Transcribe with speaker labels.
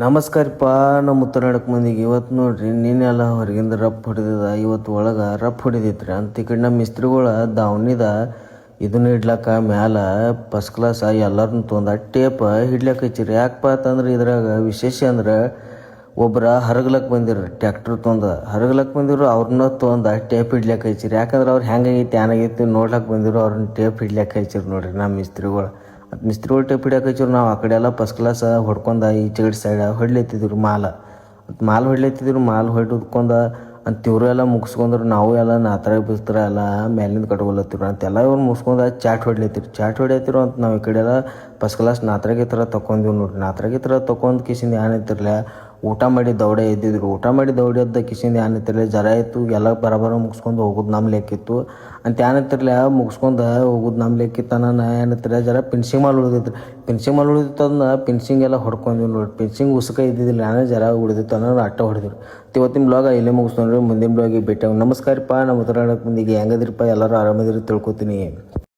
Speaker 1: ನಮಸ್ಕಾರಪ್ಪ. ನಮ್ಮ ಉತ್ತರಾಯಣಕ್ಕೆ ಮಂದಿಗೆ ಇವತ್ತು ನೋಡ್ರಿ, ನಿನ್ನೆಲ್ಲ ಹೊರಗಿಂದ ರಫ್ ಹೊಡೆದಿದ, ಇವತ್ತು ಒಳಗೆ ರಫ್ ಹೊಡಿದೈತ್ರಿ. ಅಂತ ಈ ಕಡೆ ನಮ್ಮ ಮಿಸ್ತ್ರಿಗಳ ದಾವಣಿದ ಇದನ್ನ ಇಡ್ಲಕ್ಕ ಮ್ಯಾಲ ಫಸ್ಟ್ ಕ್ಲಾಸ್ ಎಲ್ಲರನ್ನ ತೊಂದ ಟೇಪ್ ಹಿಡ್ಲಕ್ಕೆ ಹಚ್ಚಿರಿ. ಯಾಕಪ್ಪ ಅಂತಂದ್ರೆ ಇದ್ರಾಗ ವಿಶೇಷ ಅಂದ್ರೆ ಒಬ್ಬರ ಹರಗ್ಲಕ್ಕೆ ಬಂದಿರು, ಟ್ಯಾಕ್ಟ್ರ್ ತೊಂದ ಹರಗ್ಲಕ್ಕೆ ಬಂದಿರು, ಅವ್ರನ್ನ ತೊಂದ ಟೇಪ್ ಹಿಡ್ಲಕ್ಕೆ ಹಚ್ಚಿರಿ. ಯಾಕಂದ್ರೆ ಅವ್ರು ಹೆಂಗಾಗೈತಿ ಏನಾಗೈತಿ ನೋಡ್ಲಕ್ಕೆ ಬಂದಿರು, ಅವ್ರನ್ನ ಟೇಪ್ ಹಿಡ್ಲಕ್ಕೆ ಹಚ್ಚಿರಿ ನೋಡ್ರಿ ನಮ್ಮ ಮಿಸ್ತ್ರಿಗಳು. ಮತ್ತು ಮಿಸ್ತ್ರಿಗಳು ಟೇಪ್ ಹಿಡಿಯಕ್ಕೆ ಹಚ್ಚಿರು. ನಾವು ಆ ಕಡೆ ಎಲ್ಲ ಫಸ್ಟ್ ಕ್ಲಾಸ್ ಹೊಡ್ಕೊಂಡ ಈಚೆಗಡೆ ಸೈಡ್ ಹೊಡ್ಲತ್ತಿದ್ರು ಮಾಲ್ ಹೊಡ್ಲತ್ತಿದ್ರು. ಮಾಲ್ ಹೊಡ್ಕೊಂಡ ಅಂತ ಇವರು ಎಲ್ಲ ಮುಗಿಸ್ಕೊಂಡ್ರು. ನಾವು ಎಲ್ಲ ನಾತ್ರಾಗ ಬಿಸ್ತರ ಎಲ್ಲ ಮೇಲಿಂದ ಕಟ್ಕೊಲತ್ತಿರು ಅಂತೆಲ್ಲ ಇವ್ರು ಮುಗಿಸ್ಕೊಂಡ ಚಾಟ್ ಹೊಡ್ಲತ್ತಿರು ಅಂತ ನಾವು ಈ ಕಡೆ ಎಲ್ಲ ಫಸ್ಟ್ ಕ್ಲಾಸ್ ನಾತ್ರಾಗೆ ಥರ ತೊಗೊಂಡಿವಿ ನೋಡ್ರಿ. ನಾತ್ರಾಗೆ ಥರ ತೊಗೊಂಡು ಕಿಸಿಂದ ಏನಿತ್ತಿರಲ್ಲ, ಊಟ ಮಾಡಿ ದೌಡೆ ಎದ್ದಿದ್ರು. ಊಟ ಮಾಡಿ ದೌಡೆ ಎದ್ದ ಕಿಸಿಂದ ಏನಿತ್ತಿರಲ್ಲ, ಜರ ಇತ್ತು ಎಲ್ಲ ಬರಬರ ಮುಗಿಸ್ಕೊಂಡು ಹೋಗೋದು ನಮ್ಮ ಲೆಕ್ಕಿತ್ತು ಅಂತ ಏನಿತ್ತಿರಲ್ಲ. ಮುಗಿಸ್ಕೊಂಡು ಹೋಗೋದು ನಮ್ಮ ಲೆಕ್ಕಿತ್ತು. ನಾನು ಏನಿತ್ತಿರ ಜರ ಪಿನ್ಸಿಂಗ್ ಮಾಲ್ ಉಳಿದಿತ್ತು. ಅದನ್ನ ಪಿನ್ಸಿಂಗ್ ಎಲ್ಲ ಹೊಡ್ಕೊಂಡ್ವಿ ನೋಡಿ. ಪಿನ್ಸಿಂಗ್ ಉಸ್ಕ ಇದ್ದಿದ್ದಿಲ್ಲ, ನಾನು ಜರ ಉಳಿದಿತ್ತು ಅನ್ನೋದು ಅಟ್ಟ ಹೊಡೆದ್ರು. ಇವತ್ತಿನ ಬ್ಲಾಗ ಇಲ್ಲೇ ಮುಗಿಸ್ಕೊಂಡ್ರಿ. ಮುಂದಿನ ಬ್ಲಾಗಿಗೆ ಭೇಟಿ. ನಮಸ್ಕಾರಪ್ಪ. ನಮ್ಮ ಉತ್ತರಾಯಣಕ್ಕೆ ಮಂದಿಗೆ ಹೆಂಗದಿರಪ್ಪ, ಎಲ್ಲರೂ ಆರಾಮದಿರಿ ತಿಳ್ಕೊತೀನಿ.